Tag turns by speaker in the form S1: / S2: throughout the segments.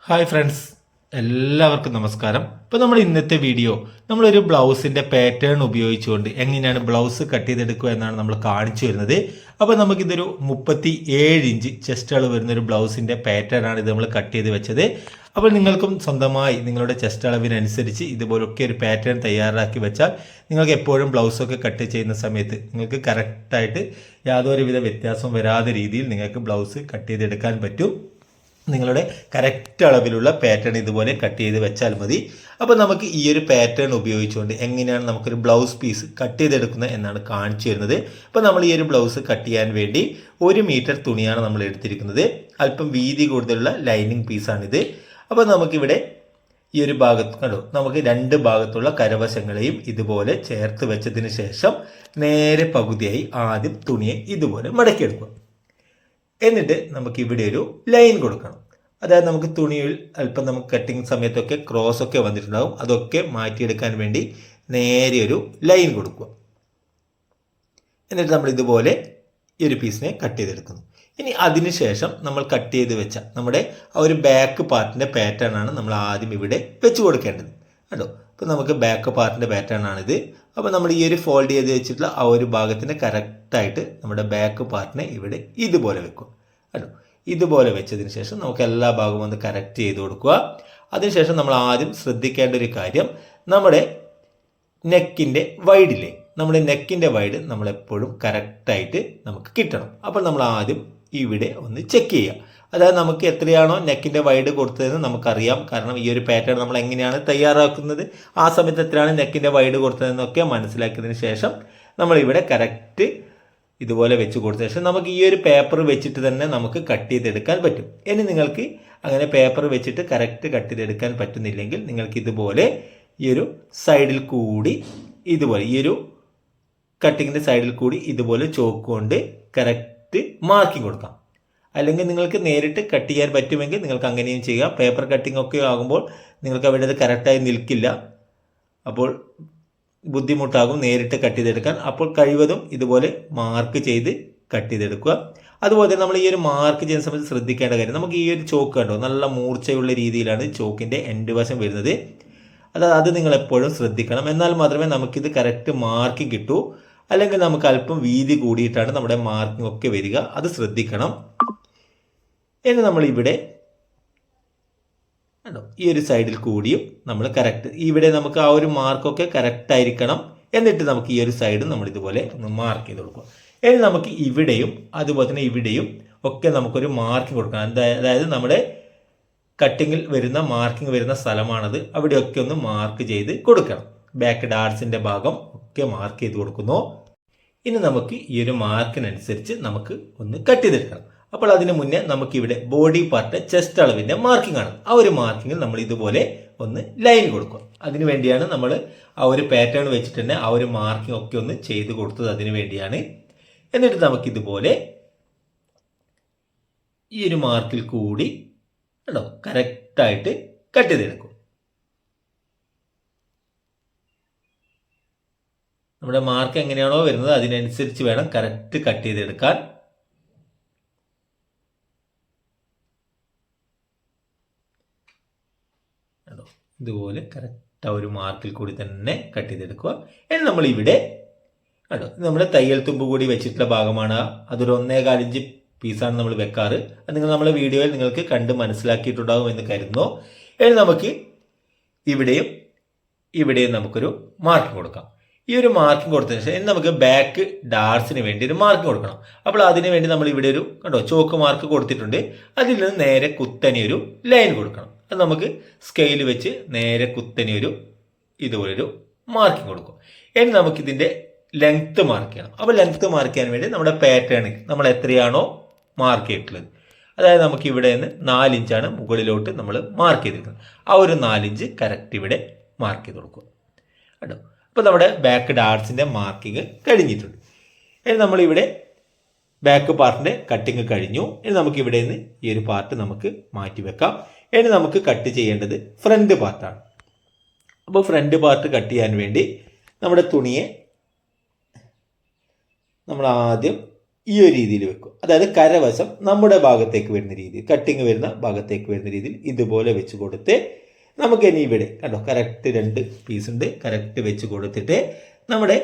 S1: Hi friends, എല്ലാവർക്കും നമസ്കാരം. ഇപ്പോൾ നമ്മൾ ഇന്നത്തെ വീഡിയോ നമ്മളൊരു ബ്ലൗസിൻ്റെ പാറ്റേൺ ഉപയോഗിച്ചുകൊണ്ട് എങ്ങനെയാണ് ബ്ലൗസ് കട്ട് ചെയ്തെടുക്കുക എന്നാണ് നമ്മൾ കാണിച്ചു വരുന്നത്. അപ്പോൾ നമുക്കിതൊരു 37 ഇഞ്ച് ചെസ്റ്റ് അളവ് വരുന്നൊരു ബ്ലൗസിൻ്റെ പാറ്റേൺ ആണ് ഇത് നമ്മൾ കട്ട് ചെയ്ത് വെച്ചത്. അപ്പോൾ നിങ്ങൾക്കും സ്വന്തമായി നിങ്ങളുടെ ചെസ്റ്റ് അളവിനനുസരിച്ച് ഇതുപോലൊക്കെ ഒരു പാറ്റേൺ തയ്യാറാക്കി വെച്ചാൽ നിങ്ങൾക്ക് എപ്പോഴും ബ്ലൗസൊക്കെ കട്ട് ചെയ്യുന്ന സമയത്ത് നിങ്ങൾക്ക് കറക്റ്റായിട്ട് യാതൊരുവിധ വ്യത്യാസവും വരാത്ത രീതിയിൽ നിങ്ങൾക്ക് ബ്ലൗസ് കട്ട് ചെയ്തെടുക്കാൻ പറ്റും. നിങ്ങളുടെ കറക്റ്റ് അളവിലുള്ള പാറ്റേൺ ഇതുപോലെ കട്ട് ചെയ്ത് വെച്ചാൽ മതി. അപ്പോൾ നമുക്ക് ഈ ഒരു പാറ്റേൺ ഉപയോഗിച്ചുകൊണ്ട് എങ്ങനെയാണ് നമുക്കൊരു ബ്ലൗസ് പീസ് കട്ട് ചെയ്തെടുക്കുന്നത് എന്നാണ് കാണിച്ചു തരുന്നത്. അപ്പോൾ നമ്മൾ ഈ ഒരു ബ്ലൗസ് കട്ട് ചെയ്യാൻ വേണ്ടി 1 മീറ്റർ തുണിയാണ് നമ്മൾ എടുത്തിരിക്കുന്നത്. അല്പം വീതി കൂടുതലുള്ള ലൈനിങ് പീസാണിത്. അപ്പോൾ നമുക്കിവിടെ ഈ ഒരു ഭാഗത്ത് കണ്ടോ, നമുക്ക് 2 ഭാഗത്തുള്ള കരവശങ്ങളെയും ഇതുപോലെ ചേർത്ത് വെച്ചതിന് ശേഷം നേരെ പകുതിയായി ആദ്യം തുണിയെ ഇതുപോലെ മടക്കിയെടുക്കുക. എന്നിട്ട് നമുക്ക് ഇവിടെ ഒരു ലൈൻ കൊടുക്കണം. അതായത് നമുക്ക് തുണിയിൽ അല്പം നമുക്ക് കട്ടിങ് സമയത്തൊക്കെ ക്രോസ് ഒക്കെ വന്നിട്ടുണ്ടാകും, അതൊക്കെ മാറ്റിയെടുക്കാൻ വേണ്ടി നേരെ ഒരു ലൈൻ കൊടുക്കുക. എന്നിട്ട് നമ്മൾ ഇതുപോലെ ഈ ഒരു പീസിനെ കട്ട് ചെയ്തെടുക്കുന്നു. ഇനി അതിനുശേഷം നമ്മൾ കട്ട് ചെയ്ത് വെച്ച നമ്മുടെ ആ ഒരു ബാക്ക് പാർട്ടിൻ്റെ പാറ്റേൺ ആണ് നമ്മൾ ആദ്യം ഇവിടെ വെച്ച് കൊടുക്കേണ്ടത്. കേട്ടോ, അപ്പോൾ നമുക്ക് ബാക്ക് പാർട്ടിൻ്റെ പാറ്റേൺ ആണിത്. അപ്പോൾ നമ്മൾ ഈ ഒരു ഫോൾഡ് ചെയ്ത് വെച്ചിട്ടുള്ള ആ ഒരു ഭാഗത്തിന് കറക്റ്റായിട്ട് നമ്മുടെ ബാക്ക് പാർട്ടിനെ ഇവിടെ ഇതുപോലെ വെക്കും. കേട്ടോ, ഇതുപോലെ വെച്ചതിന് ശേഷം നമുക്ക് എല്ലാ ഭാഗവും ഒന്ന് കറക്റ്റ് ചെയ്ത് കൊടുക്കുക. അതിനുശേഷം നമ്മൾ ആദ്യം ശ്രദ്ധിക്കേണ്ട ഒരു കാര്യം, നമ്മുടെ നെക്കിൻ്റെ വൈഡില്ലേ, നമ്മുടെ നെക്കിൻ്റെ വൈഡ് നമ്മളെപ്പോഴും കറക്റ്റായിട്ട് നമുക്ക് കിട്ടണം. അപ്പോൾ നമ്മൾ ആദ്യം ഇവിടെ ഒന്ന് ചെക്ക് ചെയ്യുക. അതായത് നമുക്ക് എത്രയാണോ നെക്കിൻ്റെ വൈഡ് കൊടുത്തതെന്ന് നമുക്കറിയാം. കാരണം ഈ ഒരു പാറ്റേൺ നമ്മൾ എങ്ങനെയാണ് തയ്യാറാക്കുന്നത്, ആ സമയത്ത് എത്രയാണ് നെക്കിൻ്റെ വൈഡ് കൊടുത്തതെന്നൊക്കെ മനസ്സിലാക്കിയതിന് ശേഷം നമ്മളിവിടെ കറക്റ്റ് ഇതുപോലെ വെച്ച് കൊടുത്ത ശേഷം നമുക്ക് ഈ ഒരു പേപ്പർ വെച്ചിട്ട് തന്നെ നമുക്ക് കട്ട് ചെയ്തെടുക്കാൻ പറ്റും. ഇനി നിങ്ങൾക്ക് അങ്ങനെ പേപ്പർ വെച്ചിട്ട് കറക്റ്റ് കട്ട് ചെയ്തെടുക്കാൻ പറ്റുന്നില്ലെങ്കിൽ നിങ്ങൾക്ക് ഇതുപോലെ ഈ ഒരു സൈഡിൽ കൂടി ഇതുപോലെ ഈ ഒരു കട്ടിങ്ങിൻ്റെ സൈഡിൽ കൂടി ഇതുപോലെ ചോക്ക് കൊണ്ട് കറക്റ്റ് മാർക്കിംഗ് കൊടുക്കാം. അല്ലെങ്കിൽ നിങ്ങൾക്ക് നേരിട്ട് കട്ട് ചെയ്യാൻ പറ്റുമെങ്കിൽ നിങ്ങൾക്ക് അങ്ങനെയും ചെയ്യാം. പേപ്പർ കട്ടിംഗ് ഒക്കെ ആകുമ്പോൾ നിങ്ങൾക്ക് അവിടെ അത് കറക്റ്റായി നിൽക്കില്ല, അപ്പോൾ ബുദ്ധിമുട്ടാകും നേരിട്ട് കട്ട് ചെയ്തെടുക്കാൻ. അപ്പോൾ കഴിവതും ഇതുപോലെ മാർക്ക് ചെയ്ത് കട്ട് ചെയ്തെടുക്കുക. അതുപോലെ നമ്മൾ ഈ ഒരു മാർക്ക് ചെയ്യുന്ന സമയത്ത് ശ്രദ്ധിക്കേണ്ട കാര്യം, നമുക്ക് ഈ ഒരു ചോക്ക് കണ്ടോ, നല്ല മൂർച്ചയുള്ള രീതിയിലാണ് ചോക്കിൻ്റെ എൻഡ് വശം വരുന്നത്. അത് നിങ്ങൾ എപ്പോഴും ശ്രദ്ധിക്കണം. എന്നാൽ മാത്രമേ നമുക്കിത് കറക്റ്റ് മാർക്കിംഗ് കിട്ടൂ. അല്ലെങ്കിൽ നമുക്ക് അല്പം വീതി കൂടിയിട്ടാണ് നമ്മുടെ മാർക്കിംഗ് ഒക്കെ വരിക, അത് ശ്രദ്ധിക്കണം. ഇനി നമ്മളിവിടെ ഈ ഒരു സൈഡിൽ കൂടിയും നമ്മൾ കറക്റ്റ് ഇവിടെ നമുക്ക് ആ ഒരു മാർക്കൊക്കെ കറക്റ്റ് ആയിരിക്കണം. എന്നിട്ട് നമുക്ക് ഈ ഒരു സൈഡ് നമ്മൾ ഇതുപോലെ ഒന്ന് മാർക്ക് ചെയ്ത് കൊടുക്കുക. ഇനി നമുക്ക് ഇവിടെയും അതുപോലെ തന്നെ ഇവിടെയും ഒക്കെ നമുക്കൊരു മാർക്കിംഗ് കൊടുക്കണം. അതായത് നമ്മുടെ കട്ടിങ്ങിൽ വരുന്ന മാർക്കിംഗ് വരുന്ന സ്ഥലമാണത്, അവിടെയൊക്കെ ഒന്ന് മാർക്ക് ചെയ്ത് കൊടുക്കണം. ബാക്ക് ഡാർട്സിൻ്റെ ഭാഗം ഒക്കെ മാർക്ക് ചെയ്ത് കൊടുക്കുന്നു. ഇനി നമുക്ക് ഈ ഒരു മാർക്കിനനുസരിച്ച് നമുക്ക് ഒന്ന് കട്ട് ചെയ്തെടുക്കണം. അപ്പോൾ അതിന് മുന്നേ നമുക്കിവിടെ ബോഡി പാർട്ട് ചെസ്റ്റ് അളവിൻ്റെ മാർക്കിംഗ് ആണ്. ആ ഒരു മാർക്കിങ്ങിൽ നമ്മൾ ഇതുപോലെ ഒന്ന് ലൈൻ കൊടുക്കുക. അതിനു വേണ്ടിയാണ് നമ്മൾ ആ ഒരു പാറ്റേൺ വെച്ചിട്ട് തന്നെ ആ ഒരു മാർക്കിംഗ് ഒക്കെ ഒന്ന് ചെയ്ത് കൊടുത്തത്, അതിനു വേണ്ടിയാണ്. എന്നിട്ട് നമുക്കിതുപോലെ ഈ ഒരു മാർക്കിൽ കൂടി കേട്ടോ കറക്റ്റായിട്ട് കട്ട് ചെയ്തെടുക്കും. നമ്മുടെ മാർക്ക് എങ്ങനെയാണോ വരുന്നത് അതിനനുസരിച്ച് വേണം കറക്റ്റ് കട്ട് ചെയ്തെടുക്കാൻ. ഇതുപോലെ കറക്റ്റ് ആ ഒരു മാർക്കിൽ കൂടി തന്നെ കട്ട് ചെയ്തെടുക്കുക. ഇനി നമ്മളിവിടെ കേട്ടോ നമ്മുടെ തയ്യൽ തുമ്പ് കൂടി വെച്ചിട്ടുള്ള ഭാഗമാണ്. അതൊരു 1.25 ഇഞ്ച് പീസാണ് നമ്മൾ വെക്കാറ്. അത് നമ്മുടെ വീഡിയോയിൽ നിങ്ങൾക്ക് കണ്ട് മനസ്സിലാക്കിയിട്ടുണ്ടാകും എന്ന് കരുതുന്നു. ഇനി നമുക്ക് ഇവിടെയും ഇവിടെയും നമുക്കൊരു മാർക്കിംഗ് കൊടുക്കാം. ഈ ഒരു മാർക്കിംഗ് കൊടുത്തതിന് ശേഷം നമുക്ക് ബാക്ക് ഡാർട്സിന് വേണ്ടി ഒരു മാർക്ക് കൊടുക്കണം. അപ്പോൾ അതിന് വേണ്ടി നമ്മൾ ഇവിടെ ഒരു കണ്ടോ ചോക്ക് മാർക്ക് കൊടുത്തിട്ടുണ്ട്. അതിൽ നിന്ന് നേരെ കുത്തനെ ഒരു ലൈൻ കൊടുക്കണം. അത് നമുക്ക് സ്കെയിൽ വെച്ച് നേരെ കുത്തനെ ഒരു ഇതുപോലൊരു മാർക്കിംഗ് കൊടുക്കും. ഇനി നമുക്കിതിൻ്റെ ലെങ്ത്ത് മാർക്ക് ചെയ്യണം. അപ്പോൾ ലെങ്ത്ത് മാർക്ക് ചെയ്യാൻ വേണ്ടി നമ്മുടെ പാറ്റേണിൽ നമ്മൾ എത്രയാണോ മാർക്ക് ചെയ്തിട്ടുള്ളത്, അതായത് നമുക്ക് ഇവിടെ നിന്ന് 4 ഇഞ്ചാണ് മുകളിലോട്ട് നമ്മൾ മാർക്ക് ചെയ്തിരിക്കുന്നത്. ആ ഒരു 4 ഇഞ്ച് കറക്റ്റ് ഇവിടെ മാർക്ക് ചെയ്ത് കൊടുക്കുക കേട്ടോ. അപ്പോൾ നമ്മുടെ ബാക്ക് ഡാർട്സിൻ്റെ മാർക്കിങ് കഴിഞ്ഞിട്ടുണ്ട്. ഇനി നമ്മളിവിടെ ബാക്ക് പാർട്ടിൻ്റെ കട്ടിങ് കഴിഞ്ഞു. ഇനി നമുക്ക് ഇവിടെ നിന്ന് ഈ ഒരു പാർട്ട് നമുക്ക് മാറ്റി വെക്കാം. ഇനി നമുക്ക് കട്ട് ചെയ്യേണ്ടത് ഫ്രണ്ട് പാർട്ടാണ്. അപ്പോൾ ഫ്രണ്ട് പാർട്ട് കട്ട് ചെയ്യാൻ വേണ്ടി നമ്മുടെ തുണിയെ നമ്മൾ ആദ്യം ഈ ഒരു രീതിയിൽ വെക്കും. അതായത് കരവശം നമ്മുടെ ഭാഗത്തേക്ക് വരുന്ന രീതിയിൽ, കട്ടിങ് വരുന്ന ഭാഗത്തേക്ക് വരുന്ന രീതിയിൽ ഇതുപോലെ വെച്ച് കൊടുത്ത് നമുക്ക് ഇനി ഇവിടെ കണ്ടോ കറക്റ്റ് 2 പീസ് ഉണ്ട്, കറക്റ്റ് വെച്ച് കൊടുത്തിട്ട് നമ്മുടെ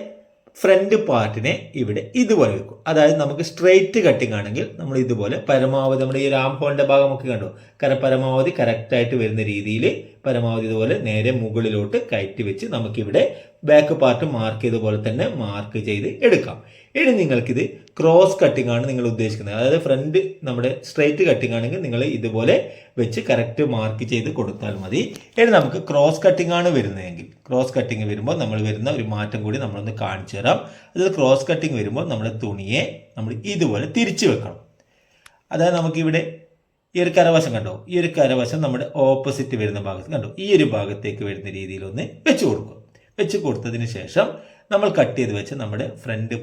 S1: ഫ്രണ്ട് പാർട്ടിനെ ഇവിടെ ഇതുപോലെ വെക്കും. അതായത് നമുക്ക് സ്ട്രെയിറ്റ് കട്ടിങ് ആണെങ്കിൽ നമ്മൾ ഇതുപോലെ പരമാവധി നമ്മുടെ ഈ ആം ഹോളിൻ്റെ ഭാഗമൊക്കെ കണ്ടോ പരമാവധി കറക്റ്റായിട്ട് വരുന്ന രീതിയിൽ പരമാവധി ഇതുപോലെ നേരെ മുകളിലോട്ട് കയറ്റി വെച്ച് നമുക്കിവിടെ ബാക്ക് പാർട്ട് മാർക്ക് ചെയ്തപോലെ തന്നെ മാർക്ക് ചെയ്ത് എടുക്കാം. ഇനി നിങ്ങൾക്കിത് ക്രോസ് കട്ടിംഗ് ആണ് നിങ്ങൾ ഉദ്ദേശിക്കുന്നത്, അതായത് ഫ്രണ്ട് നമ്മുടെ സ്ട്രെയിറ്റ് കട്ടിംഗ് ആണെങ്കിൽ നിങ്ങൾ ഇതുപോലെ വെച്ച് കറക്റ്റ് മാർക്ക് ചെയ്ത് കൊടുത്താൽ മതി. ഇനി നമുക്ക് ക്രോസ് കട്ടിംഗ് ആണ് വരുന്നതെങ്കിൽ, ക്രോസ് കട്ടിംഗ് വരുമ്പോൾ നമ്മൾ വരുന്ന ഒരു മാറ്റം കൂടി നമ്മളൊന്ന് കാണിച്ചു തരാം. അതായത് ക്രോസ് കട്ടിംഗ് വരുമ്പോൾ നമ്മുടെ തുണിയെ നമ്മൾ ഇതുപോലെ തിരിച്ചു വെക്കണം. അതായത് നമുക്കിവിടെ ഈ ഒരു കരവശം കണ്ടോ, ഈ ഒരു കരവശം നമ്മുടെ ഓപ്പോസിറ്റ് വരുന്ന ഭാഗത്ത് കണ്ടോ ഈ ഒരു ഭാഗത്തേക്ക് വരുന്ന രീതിയിൽ ഒന്ന് വെച്ച് കൊടുക്കും. വെച്ച് കൊടുത്തതിന് ശേഷം നമ്മൾ കട്ട് ചെയ്ത് വെച്ച് നമ്മുടെ ഫ്രണ്ട്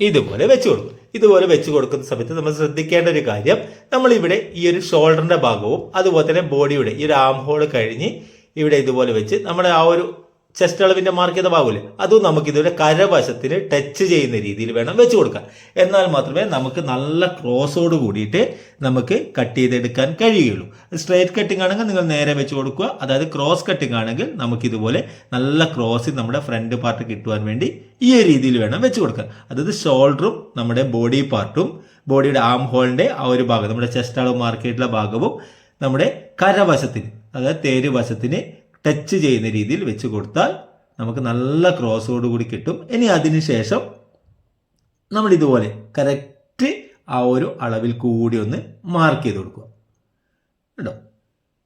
S1: ഇതുപോലെ വെച്ച് കൊടുക്കും. ഇതുപോലെ വെച്ച് കൊടുക്കുന്ന സമയത്ത് നമ്മൾ ശ്രദ്ധിക്കേണ്ട ഒരു കാര്യം, നമ്മളിവിടെ ഈ ഒരു ഷോൾഡറിന്റെ ഭാഗവും അതുപോലെ തന്നെ ബോഡിയുടെ ഈ ഒരു ആം ഹോൾ കഴിഞ്ഞ് ഇവിടെ ഇതുപോലെ വെച്ച് നമ്മുടെ ആ ഒരു ചെസ്റ്റ് അളവിന്റെ മാർക്ക് ചെയ്ത ഭാഗമില്ലേ അതും നമുക്ക് ഇതുപോലെ കരവശത്തിന് ടച്ച് ചെയ്യുന്ന രീതിയിൽ വേണം വെച്ച് കൊടുക്കാൻ. എന്നാൽ മാത്രമേ നമുക്ക് നല്ല ക്രോസോട് കൂടിയിട്ട് നമുക്ക് കട്ട് ചെയ്തെടുക്കാൻ കഴിയുള്ളൂ. സ്ട്രേറ്റ് കട്ടിംഗ് ആണെങ്കിൽ നിങ്ങൾ നേരെ വെച്ച് കൊടുക്കുക. അതായത് ക്രോസ് കട്ടിംഗ് ആണെങ്കിൽ നമുക്ക് ഇതുപോലെ നല്ല ക്രോസ് നമ്മുടെ ഫ്രണ്ട് പാർട്ട് കിട്ടുവാൻ വേണ്ടി ഈ ഒരു രീതിയിൽ വേണം വെച്ച് കൊടുക്കാൻ. അതായത് ഷോൾഡറും നമ്മുടെ ബോഡി പാർട്ടും ബോഡിയുടെ ആം ഹോളിന്റെ ആ ഒരു ഭാഗം നമ്മുടെ ചെസ്റ്റ് അളവ് മാർക്ക് ചെയ്തിട്ടുള്ള ഭാഗവും നമ്മുടെ കരവശത്തിന് അതായത് തേര് വശത്തിന് ടച്ച് ചെയ്യുന്ന രീതിയിൽ വെച്ച് കൊടുത്താൽ നമുക്ക് നല്ല ക്രോസോട് കൂടി കിട്ടും. ഇനി അതിനുശേഷം നമ്മൾ ഇതുപോലെ കറക്റ്റ് ആ ഒരു അളവിൽ കൂടി ഒന്ന് മാർക്ക് ചെയ്ത് കൊടുക്കുക കേട്ടോ.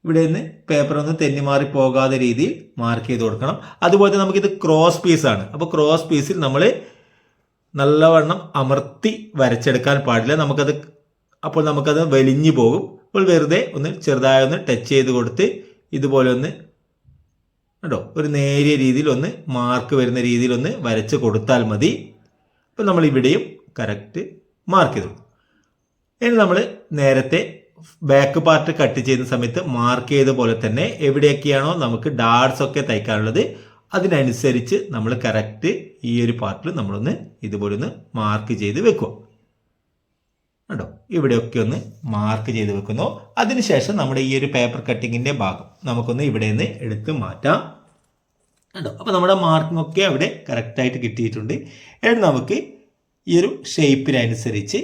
S1: ഇവിടെ നിന്ന് പേപ്പർ ഒന്ന് തെന്നിമാറി പോകാത്ത രീതിയിൽ മാർക്ക് ചെയ്ത് കൊടുക്കണം. അതുപോലെ തന്നെ നമുക്കിത് ക്രോസ് പീസാണ്. അപ്പോൾ ക്രോസ് പീസിൽ നമ്മൾ നല്ലവണ്ണം അമർത്തി വരച്ചെടുക്കാൻ പാടില്ല. അപ്പോൾ നമുക്കത് വലിഞ്ഞു പോകും. അപ്പോൾ വെറുതെ ഒന്ന് ചെറുതായി ഒന്ന് ടച്ച് ചെയ്ത് കൊടുത്ത് ഇതുപോലെ ഒന്ന് കേട്ടോ ഒരു നേരിയ രീതിയിൽ ഒന്ന് മാർക്ക് വരുന്ന രീതിയിൽ ഒന്ന് വരച്ച് കൊടുത്താൽ മതി. അപ്പോൾ നമ്മൾ ഇവിടെയും കറക്റ്റ് മാർക്ക് ചെയ്തു. ഇനി നമ്മൾ നേരത്തെ ബാക്ക് പാർട്ട് കട്ട് ചെയ്യുന്ന സമയത്ത് മാർക്ക് ചെയ്ത പോലെ തന്നെ എവിടെയൊക്കെയാണോ നമുക്ക് ഡാർട്സ് ഒക്കെ തയ്ക്കാനുള്ളത് അതിനനുസരിച്ച് നമ്മൾ കറക്റ്റ് ഈ ഒരു പാർട്ടിൽ നമ്മളൊന്ന് ഇതുപോലെ ഒന്ന് മാർക്ക് ചെയ്ത് വെക്കുക കേട്ടോ. ഇവിടെയൊക്കെ ഒന്ന് മാർക്ക് ചെയ്ത് വെക്കുന്നു. അതിനുശേഷം നമ്മുടെ ഈ ഒരു പേപ്പർ കട്ടിങ്ങിന്റെ ഭാഗം നമുക്കൊന്ന് ഇവിടെ നിന്ന് എടുത്ത് മാറ്റാം കേട്ടോ. അപ്പോൾ നമ്മുടെ മാർക്കിംഗ് ഒക്കെ അവിടെ കറക്റ്റായിട്ട് കിട്ടിയിട്ടുണ്ട്. എന്നിട്ട് നമുക്ക് ഈ ഒരു ഷേപ്പിനനുസരിച്ച്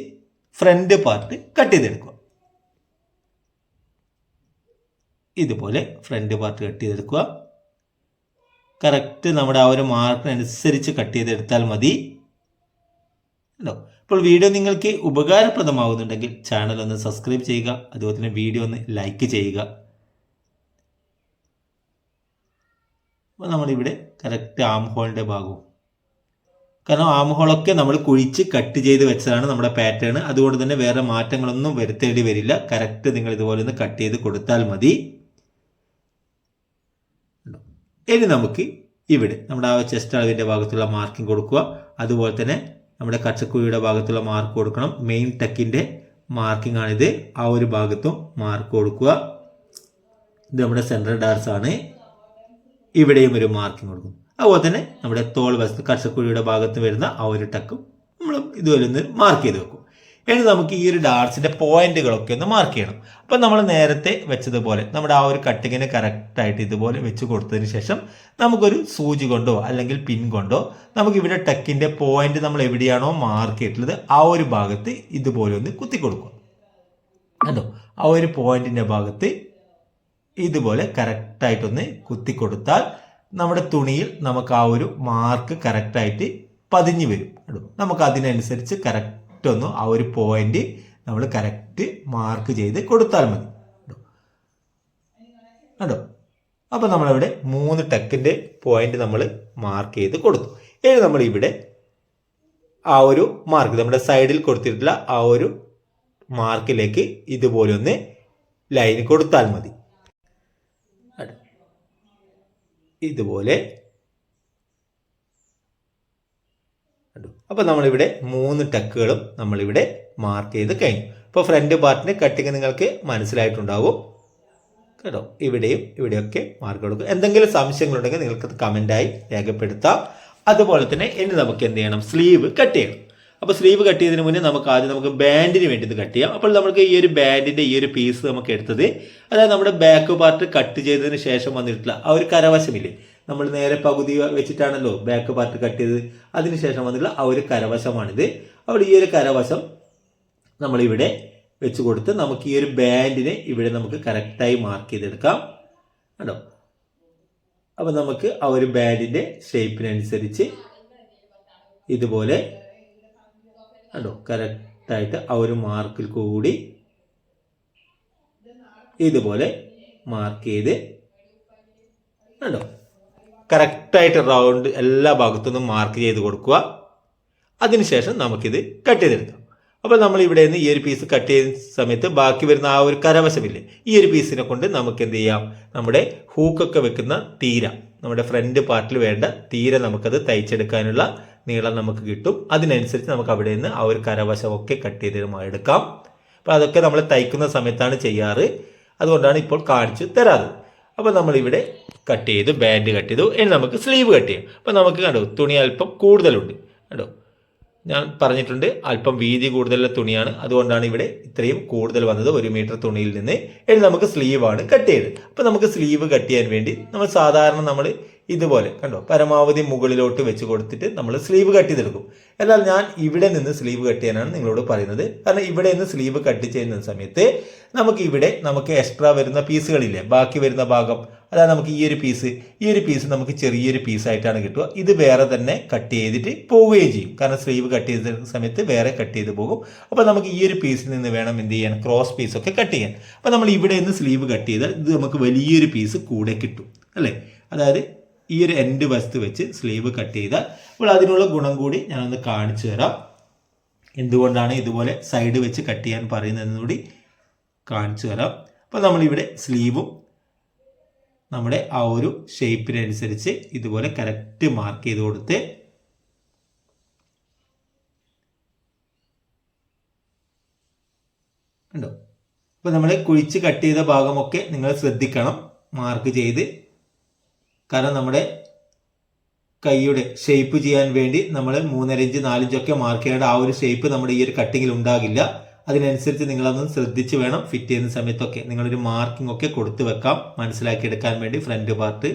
S1: ഫ്രണ്ട് പാർട്ട് കട്ട് ചെയ്തെടുക്കുക. ഇതുപോലെ ഫ്രണ്ട് പാർട്ട് കട്ട് ചെയ്തെടുക്കുക. കറക്റ്റ് നമ്മുടെ ആ ഒരു മാർക്കിനനുസരിച്ച് കട്ട് ചെയ്തെടുത്താൽ മതി കേട്ടോ. അപ്പോൾ വീഡിയോ നിങ്ങൾക്ക് ഉപകാരപ്രദമാകുന്നുണ്ടെങ്കിൽ ചാനൽ ഒന്ന് സബ്സ്ക്രൈബ് ചെയ്യുക. അതുപോലെ തന്നെ വീഡിയോ ഒന്ന് ലൈക്ക് ചെയ്യുക. അപ്പോൾ നമ്മളിവിടെ കറക്റ്റ് ആം ഹോളിൻ്റെ ഭാഗവും, കാരണം ആം ഹോളൊക്കെ നമ്മൾ കുഴിച്ച് കട്ട് ചെയ്ത് വെച്ചതാണ് നമ്മുടെ പാറ്റേൺ. അതുകൊണ്ട് തന്നെ വേറെ മാറ്റങ്ങളൊന്നും വരുത്തേണ്ടി വരില്ല. കറക്റ്റ് നിങ്ങൾ ഇതുപോലെ ഒന്ന് കട്ട് ചെയ്ത് കൊടുത്താൽ മതി. ഇനി നമുക്ക് ഇവിടെ നമ്മുടെ ആ ചെസ്റ്റ് അളവിൻ്റെ ഭാഗത്തുള്ള മാർക്കിംഗ് കൊടുക്കുക. അതുപോലെ തന്നെ നമ്മുടെ കച്ചക്കുഴിയുടെ ഭാഗത്തുള്ള മാർക്ക് കൊടുക്കണം. മെയിൻ ടെക്കിൻ്റെ മാർക്കിംഗ് ആണിത്. ആ ഒരു ഭാഗത്തും മാർക്ക് കൊടുക്കുക. ഇത് നമ്മുടെ സെൻട്രൽ ഡാർസ് ആണ്. ഇവിടെയും ഒരു മാർക്കിംഗ് കൊടുക്കും. അതുപോലെ തന്നെ നമ്മുടെ തോൾ വശത്ത് കച്ചക്കുഴിയുടെ ഭാഗത്ത് വരുന്ന ആ ഒരു ടക്കും നമ്മൾ ഇതുപോലെ ഒന്ന് മാർക്ക് ചെയ്ത് വെക്കും. ഇനി നമുക്ക് ഈ ഒരു ഡാർട്സിന്റെ പോയിന്റുകളൊക്കെ ഒന്ന് മാർക്ക് ചെയ്യണം. അപ്പം നമ്മൾ നേരത്തെ വെച്ചതുപോലെ നമ്മുടെ ആ ഒരു കട്ടിങ്ങിന് കറക്റ്റായിട്ട് ഇതുപോലെ വെച്ച് കൊടുത്തതിന് ശേഷം നമുക്കൊരു സൂചി കൊണ്ടോ അല്ലെങ്കിൽ പിൻ കൊണ്ടോ നമുക്ക് ഇവിടെ ടെക്കിന്റെ പോയിന്റ് നമ്മൾ എവിടെയാണോ മാർക്ക് ചെയ്തിട്ടുള്ളത് ആ ഒരു ഭാഗത്ത് ഇതുപോലെ ഒന്ന് കുത്തി കൊടുക്കുക കേട്ടോ. ആ ഒരു പോയിന്റിന്റെ ഭാഗത്ത് ഇതുപോലെ കറക്റ്റായിട്ടൊന്ന് കുത്തി കൊടുത്താൽ നമ്മുടെ തുണിയിൽ നമുക്ക് ആ ഒരു മാർക്ക് കറക്റ്റായിട്ട് പതിഞ്ഞു വരും കേട്ടോ. നമുക്ക് അതിനനുസരിച്ച് കറക്റ്റ് ഒന്ന് ആ ഒരു പോയിന്റ് നമ്മൾ കറക്റ്റ് മാർക്ക് ചെയ്ത് കൊടുത്താൽ മതി കേട്ടോ. അപ്പൊ നമ്മളിവിടെ 3 ടെക്കിന്റെ പോയിന്റ് നമ്മൾ മാർക്ക് ചെയ്ത് കൊടുത്തു. ഇനി നമ്മൾ ഇവിടെ ആ ഒരു മാർക്ക് നമ്മുടെ സൈഡിൽ കൊടുത്തിട്ടുള്ള ആ ഒരു മാർക്കിലേക്ക് ഇതുപോലെ ഒന്ന് ലൈൻ കൊടുത്താൽ മതി. ഇതുപോലെ അപ്പോൾ നമ്മളിവിടെ 3 ടക്കുകളും നമ്മളിവിടെ മാർക്ക് ചെയ്ത് കഴിഞ്ഞു. അപ്പോൾ ഫ്രണ്ട് പാർട്ടിന്റെ കട്ടിങ് നിങ്ങൾക്ക് മനസ്സിലായിട്ടുണ്ടാവും കേട്ടോ. ഇവിടെയും ഇവിടെയൊക്കെ മാർക്ക് കൊടുക്കും. എന്തെങ്കിലും സംശയങ്ങളുണ്ടെങ്കിൽ നിങ്ങൾക്ക് കമൻ്റായി രേഖപ്പെടുത്താം. അതുപോലെ തന്നെ ഇനി നമുക്ക് എന്ത് ചെയ്യണം, സ്ലീവ് കട്ട് ചെയ്യണം. അപ്പോൾ സ്ലീവ് കട്ട് ചെയ്തതിന് മുന്നേ നമുക്ക് ബാൻഡിന് വേണ്ടി ഇത് കട്ട് ചെയ്യാം. അപ്പോൾ നമുക്ക് ഈ ഒരു ബാൻഡിൻ്റെ ഈ ഒരു പീസ് നമുക്ക് എടുത്തത്, അതായത് നമ്മുടെ ബാക്ക് പാർട്ട് കട്ട് ചെയ്തതിന് ശേഷം വന്നിട്ടുള്ള ആ ഒരു കരവശമില്ലേ, നമ്മൾ നേരെ പകുതി വെച്ചിട്ടാണല്ലോ ബാക്ക് പാർട്ട് കട്ട് ചെയ്തത്, അതിനുശേഷം വന്നിട്ടുള്ള ആ ഒരു കരവശമാണിത്. അപ്പോൾ ഈ ഒരു കരവശം നമ്മളിവിടെ വെച്ച് കൊടുത്ത് നമുക്ക് ഈ ഒരു ബാൻഡിനെ ഇവിടെ നമുക്ക് കറക്റ്റായി മാർക്ക് ചെയ്തെടുക്കാം കേട്ടോ. അപ്പോൾ നമുക്ക് ആ ഒരു ബാൻഡിൻ്റെ ഷേപ്പിനനുസരിച്ച് ഇതുപോലെ കേട്ടോ കറക്റ്റായിട്ട് ആ ഒരു മാർക്കിൽ കൂടി ഇതുപോലെ മാർക്ക് ചെയ്ത് കേട്ടോ കറക്റ്റായിട്ട് റൗണ്ട് എല്ലാ ഭാഗത്തുനിന്നും മാർക്ക് ചെയ്ത് കൊടുക്കുക. അതിനുശേഷം നമുക്കിത് കട്ട് ചെയ്തെടുക്കാം. അപ്പോൾ നമ്മൾ ഇവിടെ നിന്ന് ഈ ഒരു പീസ് കട്ട് ചെയ്യുന്ന സമയത്ത് ബാക്കി വരുന്ന ആ ഒരു കരവശമില്ലേ, ഈ ഒരു പീസിനെ കൊണ്ട് നമുക്ക് എന്ത് ചെയ്യാം, നമ്മുടെ ഹൂക്കൊക്കെ വെക്കുന്ന തീര, നമ്മുടെ ഫ്രണ്ട് പാർട്ടിൽ വേണ്ട തീര നമുക്കത് തയ്ച്ചെടുക്കാനുള്ള നീളം നമുക്ക് കിട്ടും. അതിനനുസരിച്ച് നമുക്ക് അവിടെ നിന്ന് ആ ഒരു കരവശമൊക്കെ കട്ട് ചെയ്ത് എടുക്കാം. അപ്പോൾ അതൊക്കെ നമ്മൾ തയ്ക്കുന്ന സമയത്താണ് ചെയ്യാറ്, അതുകൊണ്ടാണ് ഇപ്പോൾ കാണിച്ചു തരാറ്. അപ്പോൾ നമ്മളിവിടെ കട്ട് ചെയ്തു, ബാൻഡ് കട്ട് ചെയ്തു. ഇനി നമുക്ക് സ്ലീവ് കട്ട് ചെയ്യാം. അപ്പോൾ നമുക്ക് കണ്ടോ തുണി അല്പം കൂടുതലുണ്ട് കേട്ടോ, ഞാൻ പറഞ്ഞിട്ടുണ്ട് അല്പം വീതി കൂടുതലുള്ള തുണിയാണ്, അതുകൊണ്ടാണ് ഇവിടെ ഇത്രയും കൂടുതൽ വന്നത് 1 മീറ്റർ തുണിയിൽ നിന്ന്. ഇനി നമുക്ക് സ്ലീവാണ് കട്ട് ചെയ്തത്. അപ്പോൾ നമുക്ക് സ്ലീവ് കട്ട് ചെയ്യാൻ വേണ്ടി നമ്മൾ സാധാരണ നമ്മൾ ഇതുപോലെ കണ്ടോ പരമാവധി മുകളിലോട്ട് വെച്ച് കൊടുത്തിട്ട് നമ്മൾ സ്ലീവ് കട്ട് ചെയ്തെടുക്കും. എന്നാൽ ഞാൻ ഇവിടെ നിന്ന് സ്ലീവ് കട്ട് ചെയ്യാനാണ് നിങ്ങളോട് പറയുന്നത്. കാരണം ഇവിടെ നിന്ന് സ്ലീവ് കട്ട് ചെയ്യുന്ന സമയത്ത് നമുക്ക് എക്സ്ട്രാ വരുന്ന പീസുകളില്ലേ, ബാക്കി വരുന്ന ഭാഗം, അതായത് നമുക്ക് ഈ ഒരു പീസ് നമുക്ക് ചെറിയൊരു പീസായിട്ടാണ് കിട്ടുക. ഇത് വേറെ തന്നെ കട്ട് ചെയ്തിട്ട് പോവുകയും ചെയ്യും. കാരണം സ്ലീവ് കട്ട് ചെയ്ത സമയത്ത് വേറെ കട്ട് ചെയ്ത് പോകും. അപ്പോൾ നമുക്ക് ഈ ഒരു പീസിൽ നിന്ന് വേണം എന്ത് ചെയ്യാൻ, ക്രോസ് പീസൊക്കെ കട്ട് ചെയ്യാൻ. അപ്പോൾ നമ്മൾ ഇവിടെ നിന്ന് സ്ലീവ് കട്ട് ചെയ്താൽ ഇത് നമുക്ക് വലിയൊരു പീസ് കൂടെ കിട്ടും അല്ലേ. അതായത് ഈ ഒരു എൻഡ് വസ്തു വെച്ച് സ്ലീവ് കട്ട് ചെയ്താൽ, അപ്പോൾ അതിനുള്ള ഗുണം കൂടി ഞാനൊന്ന് കാണിച്ചു തരാം. എന്തുകൊണ്ടാണ് ഇതുപോലെ സൈഡ് വെച്ച് കട്ട് ചെയ്യാൻ പറയുന്നതെന്ന് കൂടി കാണിച്ചു തരാം. അപ്പോൾ നമ്മളിവിടെ സ്ലീവും നമ്മുടെ ആ ഒരു ഷേപ്പിനനുസരിച്ച് ഇതുപോലെ കറക്റ്റ് മാർക്ക് ചെയ്ത് കൊടുത്ത് ഉണ്ടോ. അപ്പോൾ നമ്മൾ കുഴിച്ച് കട്ട് ചെയ്ത ഭാഗമൊക്കെ നിങ്ങൾ ശ്രദ്ധിക്കണം മാർക്ക് ചെയ്ത്. കാരണം നമ്മുടെ കൈയുടെ ഷേപ്പ് ചെയ്യാൻ വേണ്ടി നമ്മൾ 3.5 ഇഞ്ച് 4 ഇഞ്ചൊക്കെ മാർക്ക് ചെയ്യേണ്ട ആ ഒരു ഷേപ്പ് നമ്മുടെ ഈ ഒരു കട്ടിങ്ങിൽ ഉണ്ടാകില്ല. അതിനനുസരിച്ച് നിങ്ങളതൊന്ന് ശ്രദ്ധിച്ച് വേണം ഫിറ്റ് ചെയ്യുന്ന സമയത്തൊക്കെ നിങ്ങളൊരു മാർക്കിംഗ് ഒക്കെ കൊടുത്തു വെക്കാം, മനസ്സിലാക്കിയെടുക്കാൻ വേണ്ടി ഫ്രണ്ട് പാർട്ട്.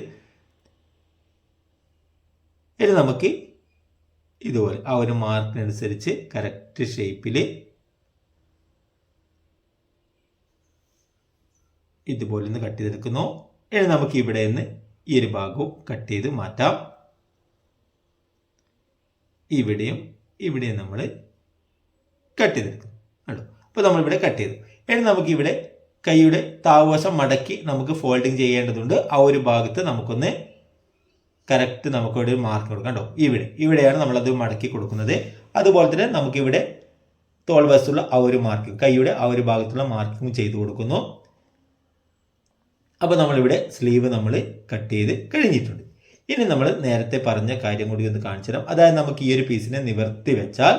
S1: ഇനി നമുക്ക് ഇതുപോലെ ആ ഒരു മാർക്കിനനുസരിച്ച് കറക്റ്റ് ഷേപ്പിൽ ഇതുപോലെ ഒന്ന് കട്ട് ചെയ്തെടുക്കുന്നു. ഇനി നമുക്ക് ഇവിടെ നിന്ന് ഈ ഒരു ഭാഗവും കട്ട് ചെയ്ത് മാറ്റാം. ഇവിടെയും നമ്മൾ കട്ട് ചെയ്തെടുക്കും ആണോ. അപ്പോൾ നമ്മളിവിടെ കട്ട് ചെയ്തു. ഇനി നമുക്കിവിടെ കൈയുടെ താഴ്വശം മടക്കി നമുക്ക് ഫോൾഡിങ് ചെയ്യേണ്ടതുണ്ട്. ആ ഒരു ഭാഗത്ത് നമുക്കൊന്ന് കറക്റ്റ് നമുക്കിവിടെ ഒരു മാർക്ക് കൊടുക്കാം കേട്ടോ. ഇവിടെയാണ് നമ്മളത് മടക്കി കൊടുക്കുന്നത്. അതുപോലെ തന്നെ നമുക്കിവിടെ തോൾവശത്തുള്ള ആ ഒരു മാർക്കിംഗ്, കൈയുടെ ആ ഒരു ഭാഗത്തുള്ള മാർക്കിംഗ് ചെയ്ത് കൊടുക്കുന്നു. അപ്പോൾ നമ്മളിവിടെ സ്ലീവ് നമ്മൾ കട്ട് ചെയ്ത് കഴിഞ്ഞിട്ടുണ്ട്. ഇനി നമ്മൾ നേരത്തെ പറഞ്ഞ കാര്യം കൂടി ഒന്ന് കാണിച്ചു തരാം. അതായത് നമുക്ക് ഈ ഒരു പീസിനെ നിവർത്തി വെച്ചാൽ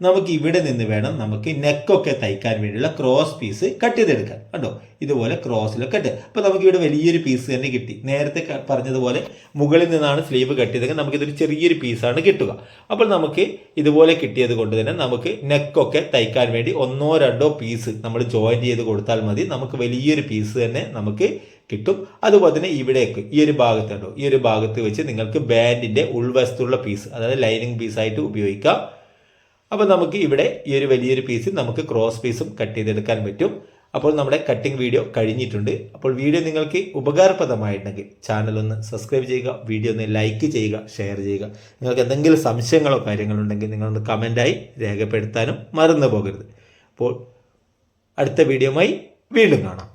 S1: നമുക്ക് ഇവിടെ നിന്ന് വേണം നമുക്ക് നെക്കൊക്കെ തയ്ക്കാൻ വേണ്ടിയുള്ള ക്രോസ് പീസ് കട്ട് ചെയ്തെടുക്കാൻ കണ്ടോ. ഇതുപോലെ ക്രോസിലൊക്കെ കട്ട്. അപ്പോൾ നമുക്കിവിടെ വലിയൊരു പീസ് തന്നെ കിട്ടി. നേരത്തെ പറഞ്ഞതുപോലെ മുകളിൽ നിന്നാണ് സ്ലീവ് കട്ട് ചെയ്തെങ്കിൽ നമുക്കിതൊരു ചെറിയൊരു പീസാണ് കിട്ടുക. അപ്പോൾ നമുക്ക് ഇതുപോലെ കിട്ടിയത് കൊണ്ട് തന്നെ നമുക്ക് നെക്കൊക്കെ തയ്ക്കാൻ വേണ്ടി 1 or 2 പീസ് നമ്മൾ ജോയിൻറ്റ് ചെയ്ത് കൊടുത്താൽ മതി. നമുക്ക് വലിയൊരു പീസ് തന്നെ നമുക്ക് കിട്ടും. അതുപോലെ തന്നെ ഇവിടേക്ക് ഈ ഒരു ഭാഗത്തുണ്ടോ, ഈ ഒരു ഭാഗത്ത് വെച്ച് നിങ്ങൾക്ക് ബാൻഡിൻ്റെ ഉൾവശത്തുള്ള പീസ്, അതായത് ലൈനിങ് പീസായിട്ട് ഉപയോഗിക്കാം. അപ്പോൾ നമുക്ക് ഇവിടെ ഈ ഒരു വലിയൊരു പീസ് നമുക്ക് ക്രോസ് പീസും കട്ട് ചെയ്തെടുക്കാൻ പറ്റും. അപ്പോൾ നമ്മുടെ കട്ടിംഗ് വീഡിയോ കഴിഞ്ഞിട്ടുണ്ട്. അപ്പോൾ വീഡിയോ നിങ്ങൾക്ക് ഉപകാരപ്രദമായിട്ടുണ്ടെങ്കിൽ ചാനൽ ഒന്ന് സബ്സ്ക്രൈബ് ചെയ്യുക, വീഡിയോ ഒന്ന് ലൈക്ക് ചെയ്യുക, ഷെയർ ചെയ്യുക. നിങ്ങൾക്ക് എന്തെങ്കിലും സംശയങ്ങളോ കാര്യങ്ങളോ ഉണ്ടെങ്കിൽ നിങ്ങളൊന്ന് കമൻറ്റായി രേഖപ്പെടുത്താനും മറന്നു പോകരുത്. അപ്പോൾ അടുത്ത വീഡിയോയുമായി വീണ്ടും കാണാം.